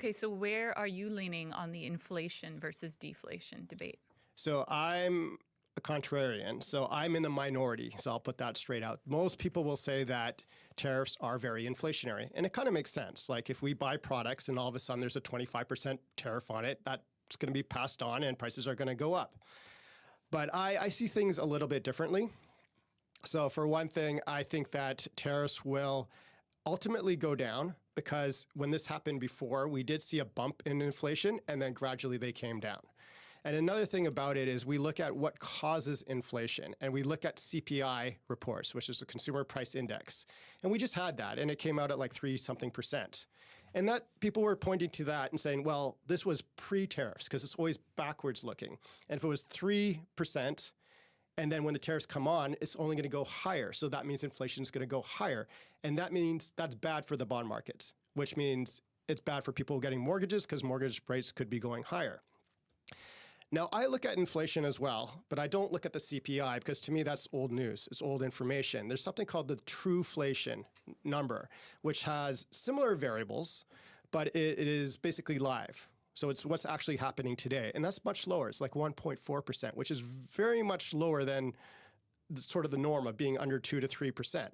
Okay, so where are you leaning on the inflation versus deflation debate? So I'm a contrarian, so I'm in the minority. So I'll put that straight out. Most people will say that tariffs are very inflationary, and it kind of makes sense. Like if we buy products and all of a sudden there's a 25% tariff on it, that's going to be passed on and prices are going to go up. But I see things a little bit differently. So for one thing, I think that tariffs will ultimately go down because when this happened before, we did see a bump in inflation and then gradually they came down. And another thing about it is we look at what causes inflation and we look at CPI reports, which is the Consumer Price Index. And we just had that and it came out at like 3-something%. And that people were pointing to that and saying, well, this was pre-tariffs because it's always backwards looking. And if it was 3%, and then when the tariffs come on, it's only going to go higher. So that means inflation is going to go higher. And that means that's bad for the bond market, which means it's bad for people getting mortgages because mortgage rates could be going higher. Now, I look at inflation as well, but I don't look at the CPI because to me, that's old news. It's old information. There's something called the truflation number, which has similar variables, but it is basically live. So it's what's actually happening today. And that's much lower. It's like 1.4%, which is very much lower than sort of the norm of being under 2 to 3%.